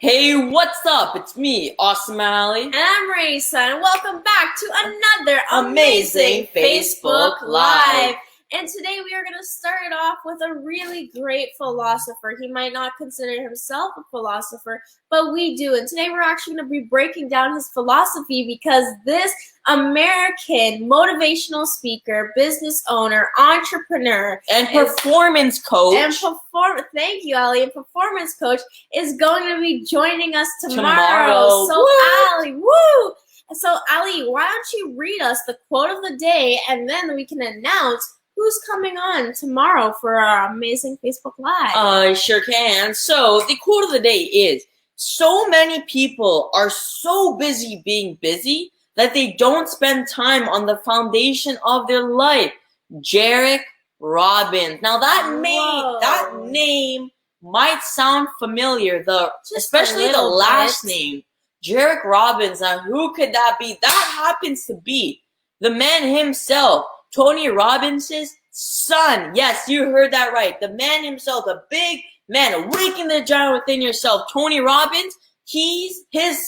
Hey, what's up? It's me, Awesome Ali. And I'm Raisa, and welcome back to another Amazing Facebook Live. And today we are going to start it off with a really great philosopher. He might not consider himself a philosopher, but we do. And today we're actually going to be breaking down his philosophy because this American motivational speaker, business owner, entrepreneur, and performance coach. Thank you, Ali. And performance coach is going to be joining us tomorrow. So, woo! Ali, woo! So, Ali, why don't you read us the quote of the day, and then we can announce who's coming on tomorrow for our amazing Facebook Live. I sure can. So, the quote of the day is, so many people are so busy being busy that they don't spend time on the foundation of their life. Jairek Robbins. Now that name might sound familiar, especially the last name. Jairek Robbins. Now who could that be? That happens to be the man himself, Tony Robbins' son. Yes, you heard that right. The man himself, the big man, awaken the giant within yourself. Tony Robbins, his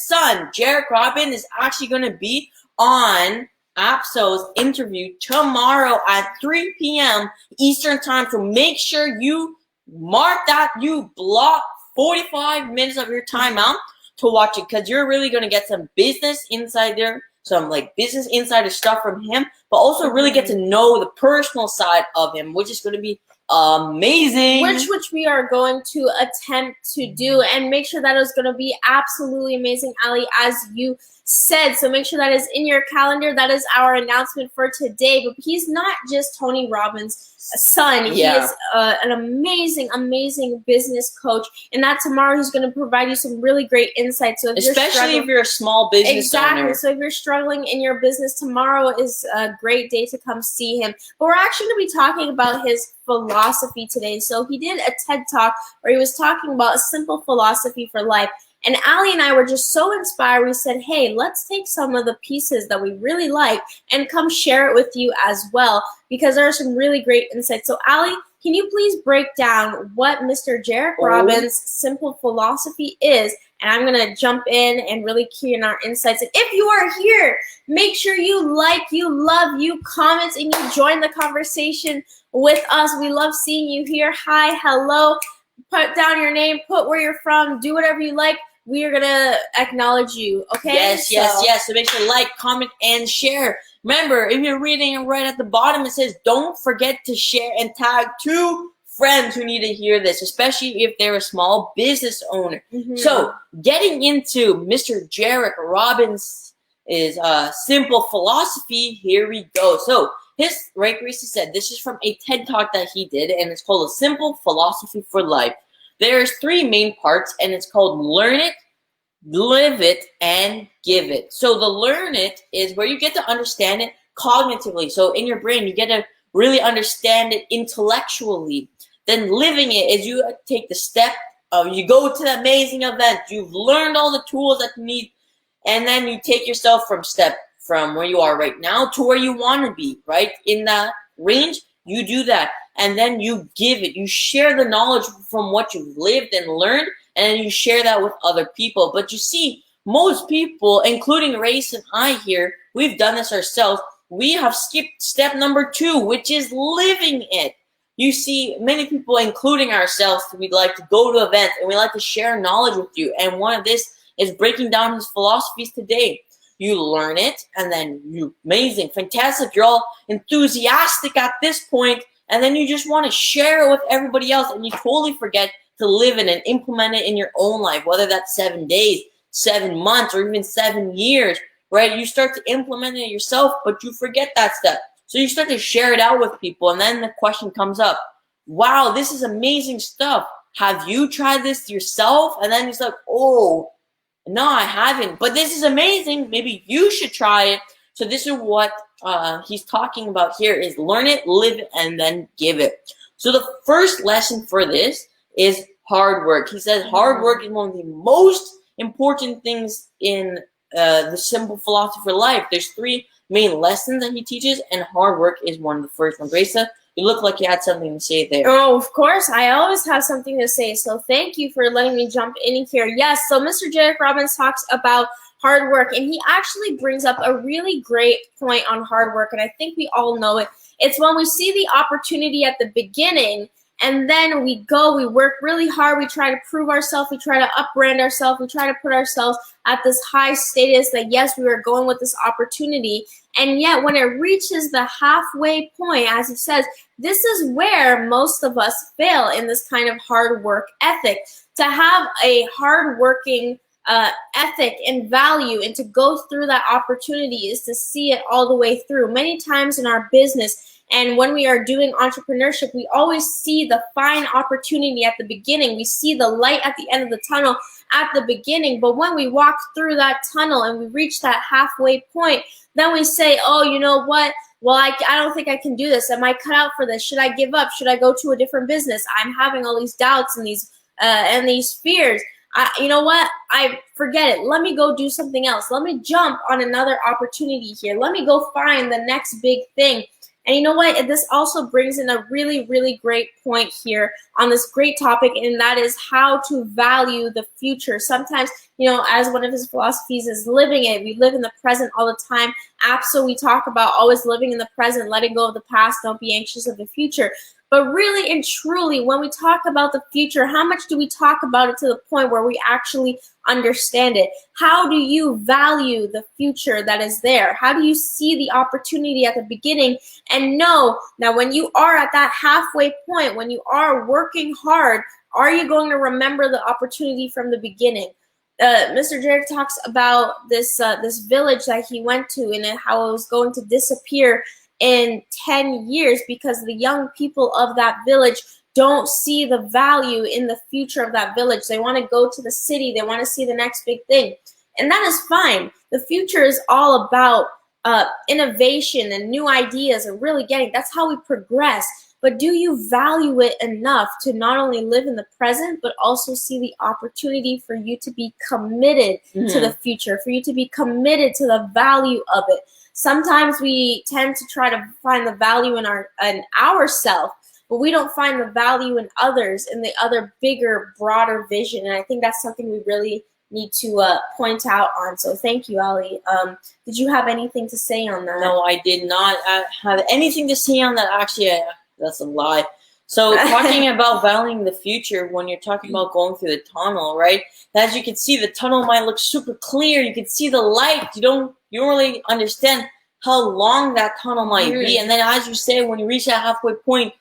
son, Jairek Robbins, is actually going to be on Apso's interview tomorrow at 3 p.m. Eastern time. So make sure you mark that, you block 45 minutes of your time out to watch it, because you're really going to get some business insider, some like business insider stuff from him, but also really get to know the personal side of him, which is going to be amazing. Which we are going to attempt to do, and make sure that is going to be absolutely amazing, Ali, as you said. So make sure that is in your calendar. That is our announcement for today. But he's not just Tony Robbins' son. He is an amazing business coach, and that tomorrow he's going to provide you some really great insights. So especially if you're a small business owner. So if you're struggling in your business, tomorrow is a great day to come see him. But we're actually going to be talking about his philosophy today. So he did a TED Talk where he was talking about a simple philosophy for life. And Ali and I were just so inspired. We said, hey, let's take some of the pieces that we really like and come share it with you as well, because there are some really great insights. So Ali, can you please break down what Mr. Jairek Robbins' simple philosophy is? And I'm going to jump in and really key in our insights. And if you are here, make sure you like, you love, you comment, and you join the conversation with us. We love seeing you here. Hi, hello. Put down your name, put where you're from, do whatever you like. We are going to acknowledge you, okay? Yes. So make sure to like, comment, and share. Remember, if you're reading it right at the bottom, it says, don't forget to share and tag 2 friends who need to hear this, especially if they're a small business owner. So getting into Mr. Jairek Robbins' simple philosophy, here we go. So his, right, Gracie said, this is from a TED Talk that he did, and it's called A Simple Philosophy for Life. There's 3 main parts, and it's called learn it, live it, and give it. So the learn it is where you get to understand it cognitively. So in your brain, you get to really understand it intellectually. Then living it is you take the step of, you go to the amazing event, you've learned all the tools that you need, and then you take yourself from where you are right now to where you want to be, right? In that range, you do that. And then you give it. You share the knowledge from what you've lived and learned, and then you share that with other people. But you see, most people, including Race and I here, we've done this ourselves. We have skipped step number 2, which is living it. You see, many people, including ourselves, we like to go to events and we like to share knowledge with you. And one of this is breaking down his philosophies today. You learn it, and then you, amazing, fantastic. You're all enthusiastic at this point. And then you just want to share it with everybody else, and you totally forget to live it and implement it in your own life, whether that's 7 days, 7 months, or even 7 years, right? You start to implement it yourself, but you forget that step. So you start to share it out with people, and then the question comes up, wow, this is amazing stuff. Have you tried this yourself? And then it's like, oh, no, I haven't, but this is amazing. Maybe you should try it. So this is what he's talking about here is learn it, live it, and then give it. So the first lesson for this is hard work. He says hard work is one of the most important things in the simple philosophy for life. There's 3 main lessons that he teaches, and hard work is one of the first ones. Raisa, You look like you had something to say there. Oh, of course. I always have something to say. So thank you for letting me jump in here. Yes, so Mr. Jairek Robbins talks about hard work, and he actually brings up a really great point on hard work, and I think we all know it. It's when we see the opportunity at the beginning, and then we work really hard, we try to prove ourselves, we try to upbrand ourselves, we try to put ourselves at this high status that, yes, we are going with this opportunity. And yet when it reaches the halfway point, as he says, this is where most of us fail in this kind of hard work ethic. To have a hard working ethic and value and to go through that opportunity is to see it all the way through. Many times in our business and when we are doing entrepreneurship, we always see the fine opportunity at the beginning. We see the light at the end of the tunnel at the beginning. But when we walk through that tunnel and we reach that halfway point, then we say, oh, you know what? Well, I don't think I can do this. Am I cut out for this? Should I give up? Should I go to a different business? I'm having all these doubts and these fears. You know what? I forget it. Let me go do something else. Let me jump on another opportunity here. Let me go find the next big thing. And you know what? This also brings in a really, really great point here on this great topic, and that is how to value the future. Sometimes, you know, as one of his philosophies is living it. We live in the present all the time. So we talk about always living in the present, letting go of the past, don't be anxious of the future. But really and truly, when we talk about the future, how much do we talk about it to the point where we actually understand it? How do you value the future that is there? How do you see the opportunity at the beginning and know that when you are at that halfway point, when you are working hard, are you going to remember the opportunity from the beginning? Mr. Jairek talks about this village that he went to and how it was going to disappear in 10 years because the young people of that village don't see the value in the future of that village. They want to go to the city. They want to see the next big thing. And that is fine. The future is all about innovation and new ideas and really that's how we progress. But do you value it enough to not only live in the present, but also see the opportunity for you to be committed to the future, for you to be committed to the value of it? Sometimes we tend to try to find the value in ourselves, but we don't find the value in others, in the other bigger, broader vision. And I think that's something we really need to point out on. So thank you, Ali. Did you have anything to say on that? No, I did not have anything to say on that. Actually, that's a lie. So talking about valuing the future, when you're talking about going through the tunnel, right? As you can see, the tunnel might look super clear. You can see the light. You don't really understand how long that tunnel might be. And then as you say, when you reach that halfway point,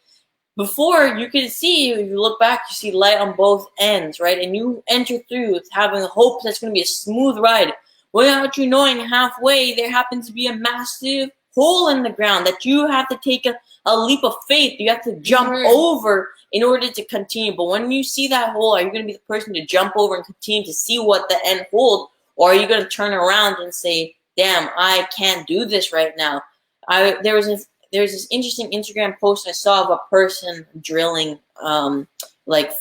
before you can see, if you look back, you see light on both ends, right? And you enter through having hope that's going to be a smooth ride. Without you knowing, halfway, there happens to be a massive hole in the ground that you have to take a leap of faith. You have to jump over in order to continue. But when you see that hole, are you going to be the person to jump over and continue to see what the end holds? Or are you going to turn around and say, damn, I can't do this right now? There was this interesting Instagram post I saw of a person drilling like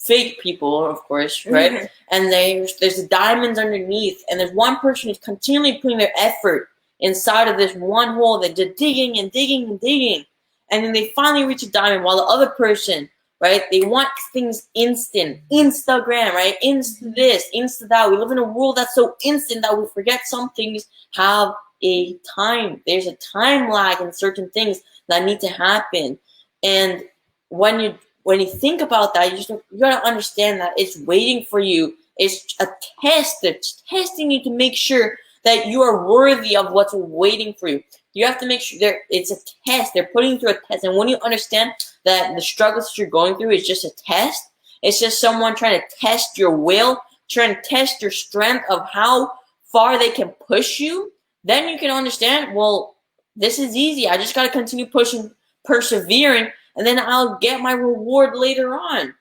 fake people, of course, right? And there's diamonds underneath, and there's one person who's continually putting their effort inside of this one hole. They're just digging and digging and digging, and then they finally reach a diamond, while the other person, right, they want things instant, Instagram, right, insta this, insta that. We live in a world that's so instant that we forget some things have a time. There's a time lag in certain things that need to happen. And when you think about that, you gotta understand that it's waiting for you. It's a test that's testing you to make sure that you are worthy of what's waiting for you. You have to make sure it's a test. They're putting you through a test. And when you understand that the struggles that you're going through is just a test, it's just someone trying to test your will, trying to test your strength of how far they can push you, then you can understand, well, this is easy. I just got to continue pushing, persevering, and then I'll get my reward later on.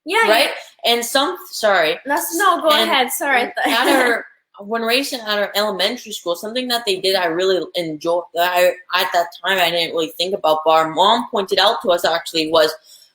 Yeah. Right? And go ahead. Sorry. When racing at our elementary school, something that they did I really enjoyed, at that time I didn't really think about, but our mom pointed out to us actually, was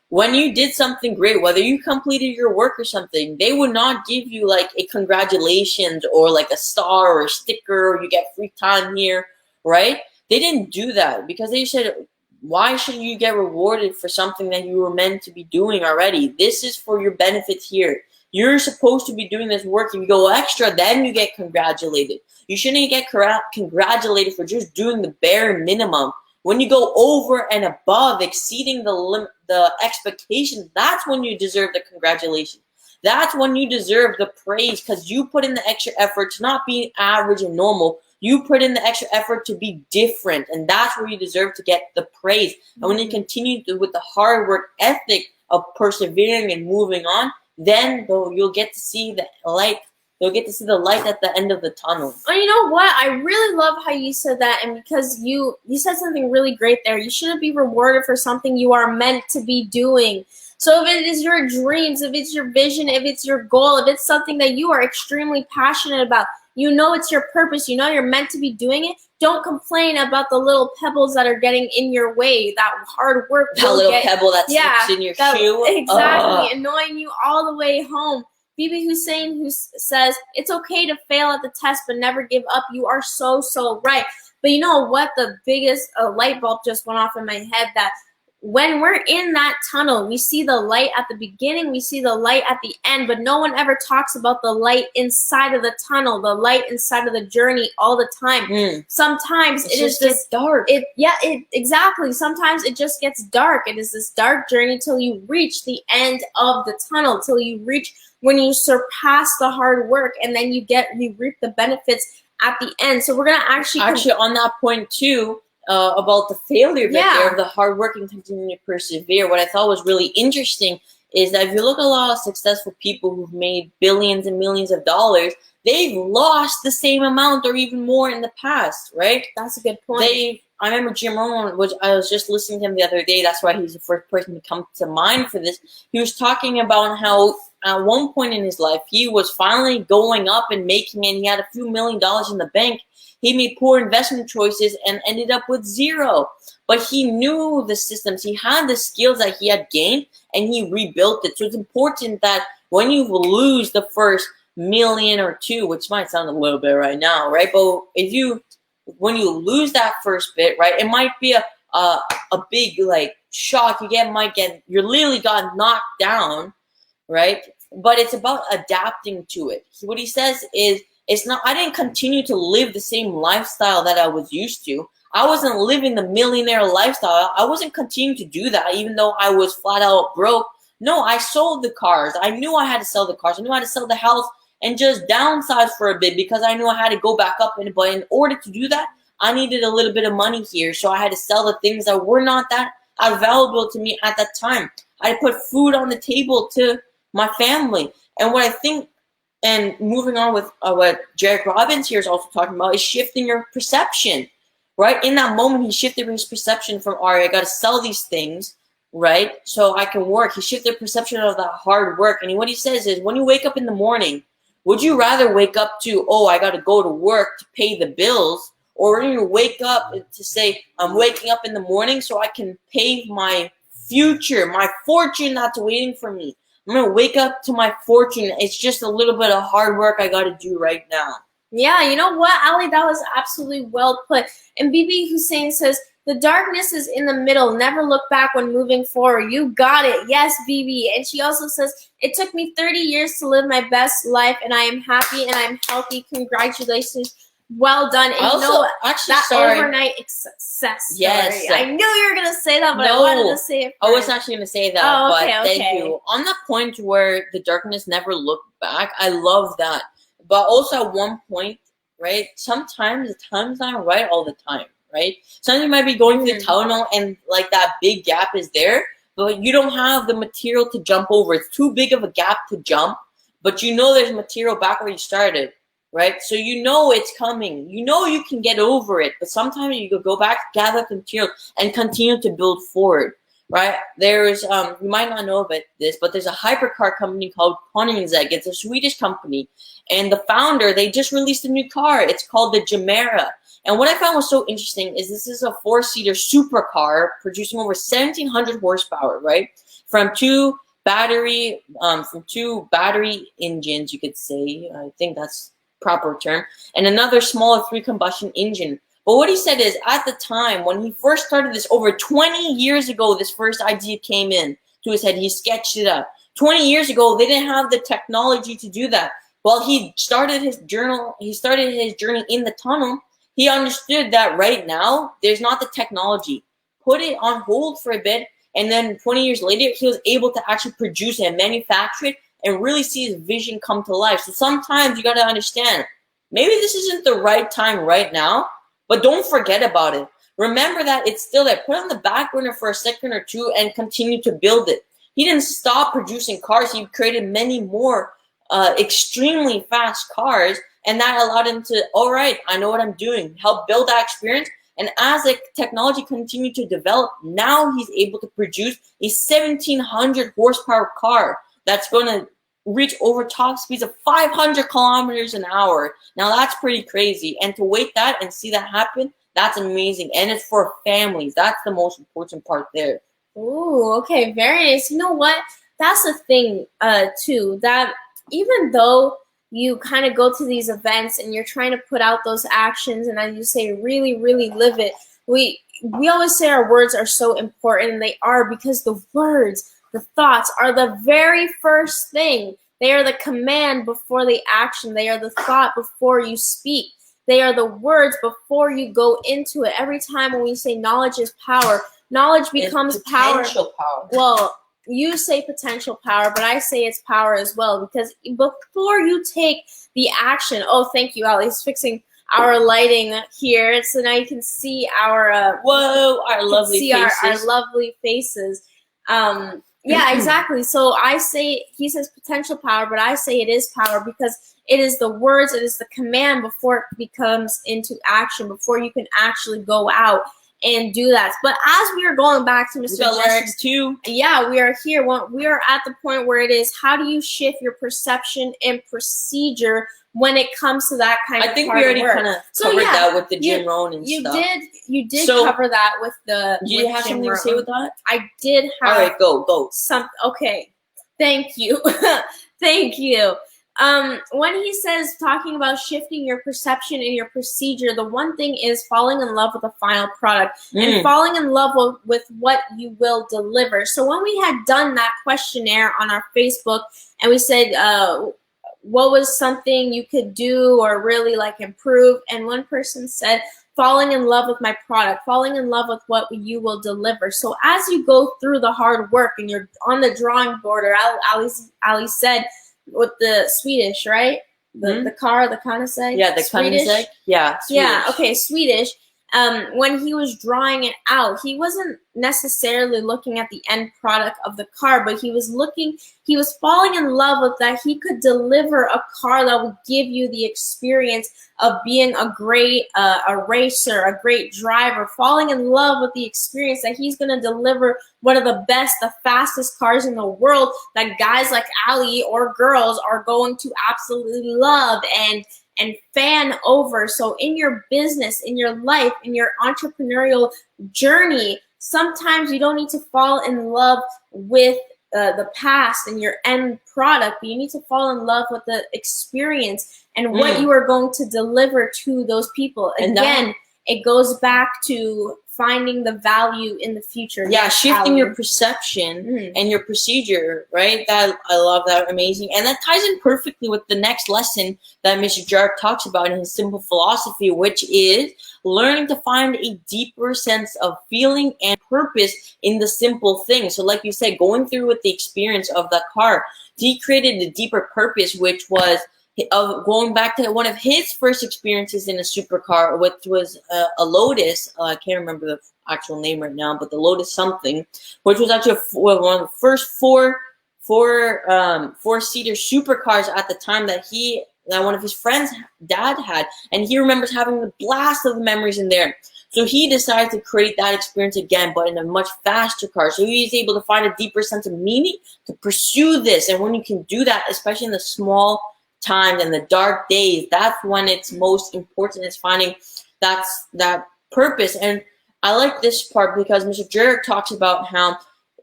when you did something great, whether you completed your work or something, they would not give you like a congratulations or like a star or a sticker or you get free time here, right? They didn't do that because they said, Why should you get rewarded for something that you were meant to be doing already? This is for your benefit here. You're supposed to be doing this work. If you go extra, then you get congratulated. You shouldn't get congratulated for just doing the bare minimum. When you go over and above, exceeding the expectations, that's when you deserve the congratulations. That's when you deserve the praise, because you put in the extra effort to not be average and normal. You put in the extra effort to be different, and that's where you deserve to get the praise. And when you continue with the hard work ethic of persevering and moving on, then you'll get to see the light. You'll get to see the light at the end of the tunnel. Oh, you know what? I really love how you said that, and because you said something really great there. You shouldn't be rewarded for something you are meant to be doing. So if it is your dreams, if it's your vision, if it's your goal, if it's something that you are extremely passionate about, you know it's your purpose, you know you're meant to be doing it, don't complain about the little pebbles that are getting in your way. That hard work. That little pebble that slips in your shoe. Exactly, annoying you all the way home. Bibi Hussein, who says, it's okay to fail at the test, but never give up. You are so, so right. But you know what? The biggest light bulb just went off in my head, that when we're in that tunnel, we see the light at the beginning, we see the light at the end, but no one ever talks about the light inside of the tunnel, the light inside of the journey all the time. Sometimes it is just dark. Exactly. Sometimes it just gets dark. It is this dark journey till you reach the end of the tunnel, till you reach when you surpass the hard work, and then you reap the benefits at the end. So we're gonna actually on that point too. About the failure bit there, of the hard work and continuing to persevere. What I thought was really interesting is that if you look at a lot of successful people who've made billions and millions of dollars, they've lost the same amount or even more in the past, right? That's a good point. I remember Jim Rohn, I was just listening to him the other day. That's why he's the first person to come to mind for this. He was talking about how at one point in his life, he was finally going up and making, and he had a few $1 million in the bank. He made poor investment choices and ended up with zero. But he knew the systems. He had the skills that he had gained, and he rebuilt it. So it's important that when you lose the first million or two, which might sound a little bit right now, right? But when you lose that first bit, right, it might be a big shock. You literally got knocked down, right? But it's about adapting to it. What he says is, I didn't continue to live the same lifestyle that I was used to. I wasn't living the millionaire lifestyle. I wasn't continuing to do that, even though I was flat out broke. No, I sold the cars. I knew I had to sell the cars. I knew I had to sell the house and just downsize for a bit, because I knew I had to go back up. But in order to do that, I needed a little bit of money here. So I had to sell the things that were not that valuable to me at that time. I had to put food on the table to my family. And what I think, and moving on with what Jared Robbins here is also talking about, is shifting your perception, right? In that moment, he shifted his perception from, all right, I got to sell these things, right, so I can work. He shifted perception of that hard work. And what he says is, when you wake up in the morning, would you rather wake up to, oh, I got to go to work to pay the bills, or when you wake up to say, I'm waking up in the morning so I can pay my future, my fortune that's waiting for me. I'm going to wake up to my fortune. It's just a little bit of hard work I got to do right now. Yeah, you know what, Ali? That was absolutely well put. And Bibi Hussein says, the darkness is in the middle. Never look back when moving forward. You got it. Yes, Bibi. And she also says, it took me 30 years to live my best life, and I am happy and I'm healthy. Congratulations. Well done. And overnight success. Yes. I knew you were going to say that, but I wanted to say it first. I was actually going to say that, thank you. On that point where the darkness never looked back, I love that. But also at one point, right, sometimes the time's not right all the time, right? Sometimes you might be going through the tunnel and that big gap is there, but you don't have the material to jump over. It's too big of a gap to jump, but you know there's material back where you started. Right? So you know it's coming. You know you can get over it. But sometimes you could go back, gather the material, and continue to build forward. Right? There's, you might not know about this, but there's a hypercar company called Koenigsegg. It's a Swedish company. And the founder, they just released a new car. It's called the Gemera. And what I found was so interesting is this is a 4-seater supercar producing over 1,700 horsepower, right? From two battery engines, you could say. I think that's proper term, and another smaller 3 combustion engine. But what he said is, at the time when he first started this, over 20 years ago, this first idea came in to his head. He sketched it up. 20 years ago, they didn't have the technology to do that. Well, he started his journey in the tunnel. He understood that right now, there's not the technology. Put it on hold for a bit, and then 20 years later, he was able to actually produce it and manufacture it and really see his vision come to life. So sometimes you got to understand, maybe this isn't the right time right now, but don't forget about it. Remember that it's still there. Put it on the back burner for a second or two and continue to build it. He didn't stop producing cars. He created many more extremely fast cars, and that allowed him to, all right, I know what I'm doing, help build that experience. And as the technology continued to develop, now he's able to produce a 1,700 horsepower car that's going to reach over top speeds of 500 kilometers an hour. Now that's pretty crazy. And to wait that and see that happen, that's amazing. And it's for families. That's the most important part there. Ooh, okay, very nice. You know what? That's the thing, too, that even though you kind of go to these events and you're trying to put out those actions, and as you say, really, really live it, we always say our words are so important, and they are, because the words, the thoughts are the very first thing. They are the command before the action. They are the thought before you speak. They are the words before you go into it. Every time when we say knowledge is power, knowledge becomes power. Potential power. Well, you say potential power, but I say it's power as well, because before you take the action, oh, thank you, Ali's fixing our lighting here, so now you can see our whoa, our lovely faces. Our lovely faces. Yeah, exactly. So I say, he says potential power, but I say it is power, because it is the words, it is the command before it becomes into action, before you can actually go out and do that. But as we are going back to Mr. Jerrick's, yeah, we are here. Well, we are at the point where it is, how do you shift your perception and procedure when it comes to that kind of I think we already kind of covered that with the Jim Rohn and stuff. You did cover that with the. Do you have something to say with that? I did have. All right, go. Okay, thank you, thank you. When he says talking about shifting your perception and your procedure, the one thing is falling in love with the final product and falling in love with what you will deliver. So when we had done that questionnaire on our Facebook and we said, what was something you could do or really like improve? And one person said, falling in love with my product, falling in love with what you will deliver. So as you go through the hard work and you're on the drawing board, or Ali said, with the Swedish, right? The car, the Koenigsegg. Yeah, the Koenigsegg. Yeah, Swedish. Yeah, okay, Swedish. When he was drawing it out, he wasn't necessarily looking at the end product of the car, but he was falling in love with that he could deliver a car that would give you the experience of being a great a racer, a great driver, falling in love with the experience that he's going to deliver one of the best, the fastest cars in the world that guys like Ali or girls are going to absolutely love and fan over. So in your business, in your life, in your entrepreneurial journey, sometimes you don't need to fall in love with the past and your end product, but you need to fall in love with the experience and what you are going to deliver to those people. Again, it goes back to finding the value in the future. Yeah, shifting your perception and your procedure, right? That I love that. Amazing. And that ties in perfectly with the next lesson that Mr. Jarek talks about in his simple philosophy, which is learning to find a deeper sense of feeling and purpose in the simple things. So like you said, going through with the experience of the car, he created a deeper purpose, which was of going back to one of his first experiences in a supercar, which was a Lotus. I can't remember the actual name right now, but the Lotus something, which was actually one of the first four-seater supercars at the time that one of his friends' dad had, and he remembers having a blast of memories in there. So he decided to create that experience again, but in a much faster car. So he's able to find a deeper sense of meaning to pursue this. And when you can do that, especially in the small times and the dark days, that's when it's most important, is finding that purpose. And I like this part because Mr. Jarek talks about how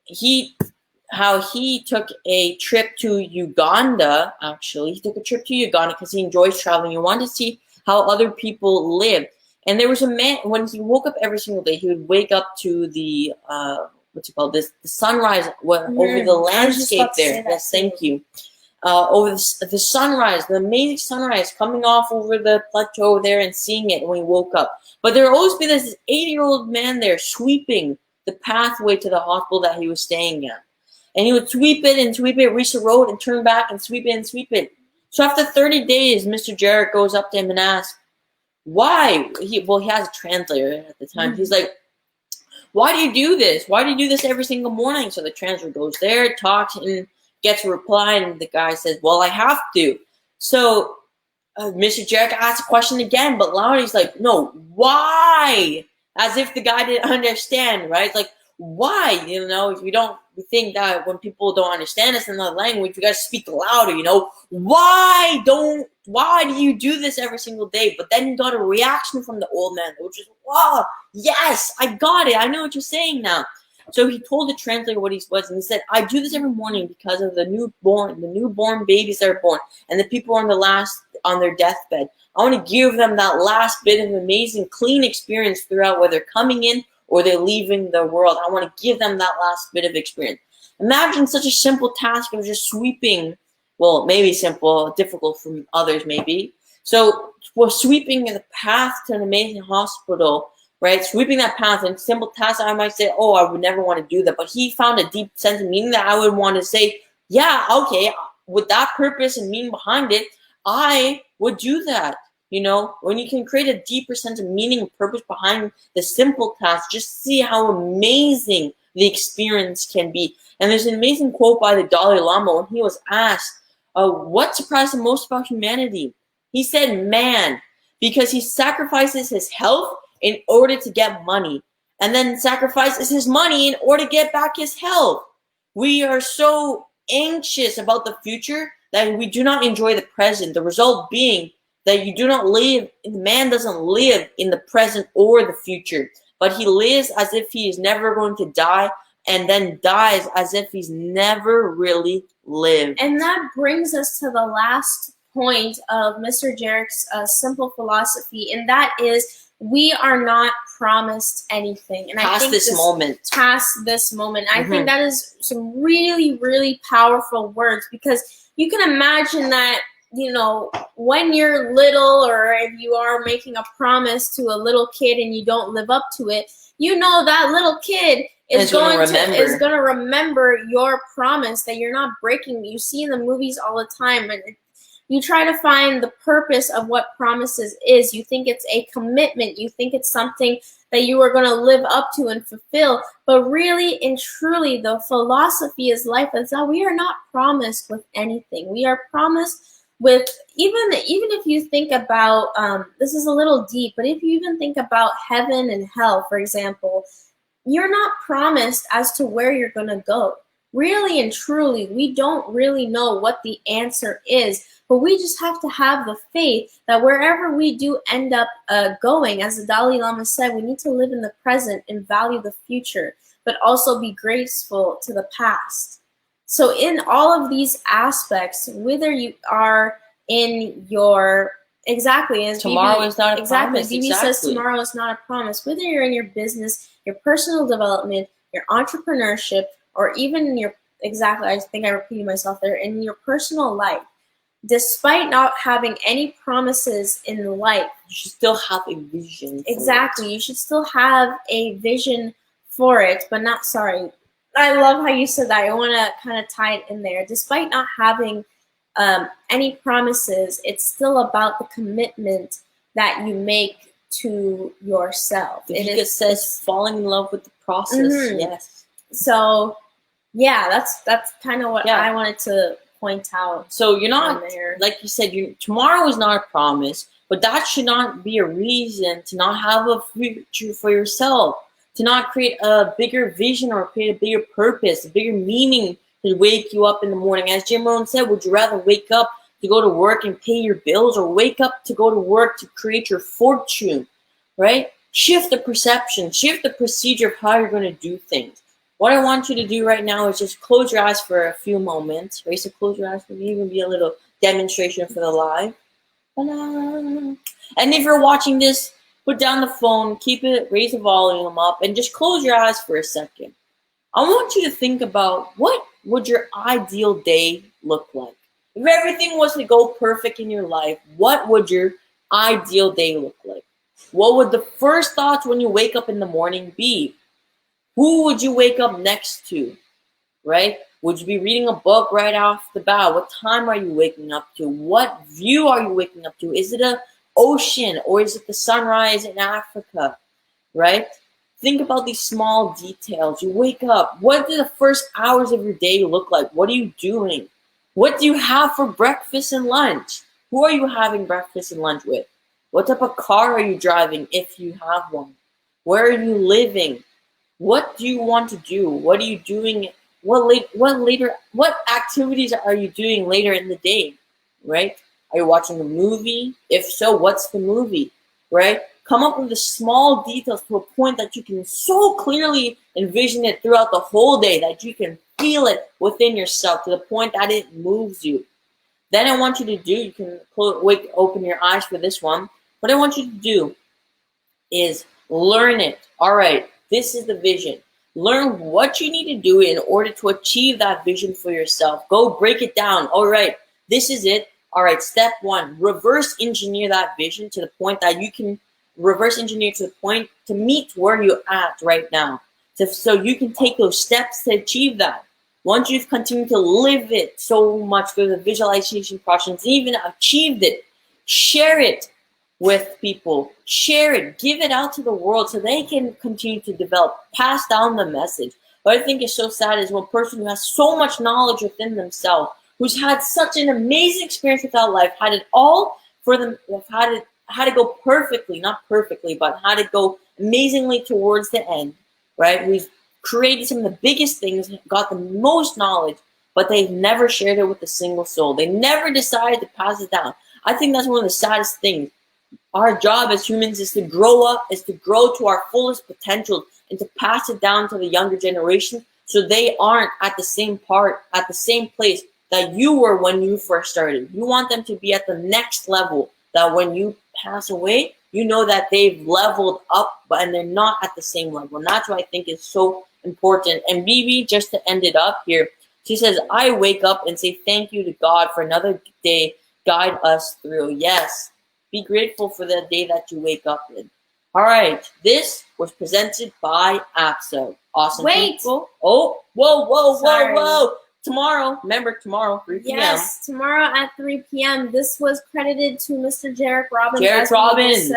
he took a trip to Uganda. Actually, he took a trip to Uganda because he enjoys traveling. He wanted to see how other people live. And there was a man, when he woke up every single day, he would wake up to the, what's it called, the sunrise over the landscape there. Yes, thank you. Over the sunrise, the amazing sunrise coming off over the plateau there and seeing it when he woke up. But there would always be this 80-year-old man there sweeping the pathway to the hospital that he was staying at. And he would sweep it, reach the road, and turn back and sweep it and sweep it. So after 30 days, Mr. Jarrett goes up to him and asks, why? He has a translator at the time. He's like, why do you do this? Why do you do this every single morning? So the translator goes there, talks, and gets a reply, and the guy says, well, I have to. So Mr. Jarrett asks a question again, but louder. He's like, no, why? As if the guy didn't understand, right? It's like, why? You know, we think that when people don't understand us in another language, we gotta speak louder, you know? Why do you do this every single day? But then you got a reaction from the old man, which is, wow, yes, I got it. I know what you're saying now. So he told the translator what he was, and he said, I do this every morning because of the newborn babies that are born, and the people on their deathbed. I want to give them that last bit of amazing, clean experience throughout, whether they're coming in or they're leaving the world. I want to give them that last bit of experience. Imagine such a simple task of just sweeping, well, maybe simple, difficult for others maybe. So we're sweeping the path to an amazing hospital, right? Sweeping that path, and simple task, I might say, oh, I would never want to do that. But he found a deep sense of meaning that I would want to say, yeah, okay, with that purpose and meaning behind it, I would do that. You know, when you can create a deeper sense of meaning and purpose behind the simple task, just see how amazing the experience can be. And there's an amazing quote by the Dalai Lama when he was asked, what surprised him most about humanity? He said, man, because he sacrifices his health in order to get money, and then sacrifices his money in order to get back his health. We are so anxious about the future that we do not enjoy the present. The result being that man doesn't live in the present or the future, but he lives as if he is never going to die, and then dies as if he's never really lived. And that brings us to the last point of Mr. Jarrett's simple philosophy, and that is, we are not promised anything. And past this moment. I think that is some really, really powerful words, because you can imagine that, you know, when you're little, or if you are making a promise to a little kid and you don't live up to it, you know that little kid is going to remember your promise that you're not breaking. You see in the movies all the time, and you try to find the purpose of what promises is. You think it's a commitment. You think it's something that you are going to live up to and fulfill. But really and truly, the philosophy is life is that we are not promised with anything. We are promised with, even if you think about, this is a little deep, but if you even think about heaven and hell, for example, you're not promised as to where you're going to go. Really and truly, we don't really know what the answer is, but we just have to have the faith that wherever we do end up going, as the Dalai Lama said, we need to live in the present and value the future, but also be graceful to the past. So in all of these aspects, whether you are in your, exactly, as tomorrow is not a promise. BB says tomorrow is not a promise. Whether you're in your business, your personal development, your entrepreneurship, or even in your, I think I repeated myself there, in your personal life, despite not having any promises in life, you should still have a vision. Exactly. You should still have a vision for it, but not, sorry. I love how you said that. I want to kind of tie it in there. Despite not having any promises, it's still about the commitment that you make to yourself. It says falling in love with the process. Yes. So, yeah, that's kind of what I wanted to point out. So you're not, like you said, tomorrow is not a promise, but that should not be a reason to not have a future for yourself. To not create a bigger vision or create a bigger purpose, a bigger meaning to wake you up in the morning. As Jim Rohn said, would you rather wake up to go to work and pay your bills, or wake up to go to work to create your fortune, right? Shift the perception, shift the procedure of how you're going to do things. What I want you to do right now is just close your eyes for a few moments. Right? So close your eyes. Maybe even be a little demonstration for the live. And if you're watching this Put down the phone, keep it, raise the volume up, and just close your eyes for a second. I want you to think about what would your ideal day look like? If everything was to go perfect in your life, what would your ideal day look like? What would the first thoughts when you wake up in the morning be? Who would you wake up next to, right? Would you be reading a book right off the bat? What time are you waking up to? What view are you waking up to? Is it an ocean or is it the sunrise in Africa, right? Think about these small details. You wake up. What do the first hours of your day look like? What are you doing? What do you have for breakfast and lunch? Who are you having breakfast and lunch with? What type of car are you driving if you have one? Where are you living? What do you want to do? What are you doing? What activities are you doing later in the day, right? Are you watching a movie? If so, what's the movie, right? Come up with the small details to a point that you can so clearly envision it throughout the whole day that you can feel it within yourself to the point that it moves you. Then I want you to do, you can open your eyes for this one. What I want you to do is learn it. All right, this is the vision. Learn what you need to do in order to achieve that vision for yourself. Go break it down. All right, this is it. All right, step one, reverse engineer that vision to the point that you can reverse engineer to the point to meet where you're at right now. So you can take those steps to achieve that. Once you've continued to live it so much through the visualization process, even achieved it, share it with people. Share it. Give it out to the world so they can continue to develop. Pass down the message. What I think is so sad is one person who has so much knowledge within themselves, who's had such an amazing experience without life, had it all for them, had to go perfectly, not perfectly, but had to go amazingly towards the end, right? Who's created some of the biggest things, got the most knowledge, but they've never shared it with a single soul. They never decided to pass it down. I think that's one of the saddest things. Our job as humans is to grow up, is to grow to our fullest potential and to pass it down to the younger generation so they aren't at the same place that you were when you first started. You want them to be at the next level, that when you pass away, you know that they've leveled up, and they're not at the same level. And that's what I think is so important. And Bibi, just to end it up here, she says, I wake up and say thank you to God for another day. Guide us through. Yes. Be grateful for the day that you wake up in. All right. This was presented by APSO. Awesome. Wait. People. Oh, whoa. Sorry. Tomorrow, remember tomorrow, 3 p.m. Yes, tomorrow at 3 p.m. This was credited to Mr. Jarek Robbins.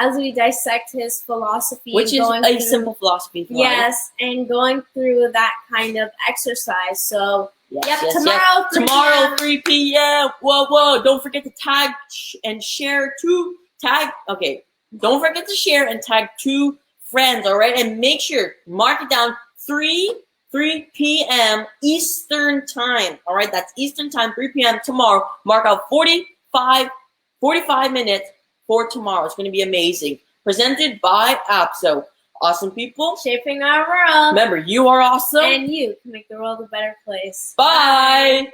As we dissect his philosophy. Which is a simple philosophy. Yes, and going through that kind of exercise. So, yes, tomorrow, 3 tomorrow, p.m. 3 p.m. Whoa. Don't forget to tag and share don't forget to share and tag 2 friends, all right? And make sure, mark it down, 3 p.m. Eastern time. All right, that's Eastern time, 3 p.m. tomorrow. Mark out 45 minutes for tomorrow. It's going to be amazing. Presented by APSO. Awesome people. Shaping our world. Remember, you are awesome. And you can make the world a better place. Bye.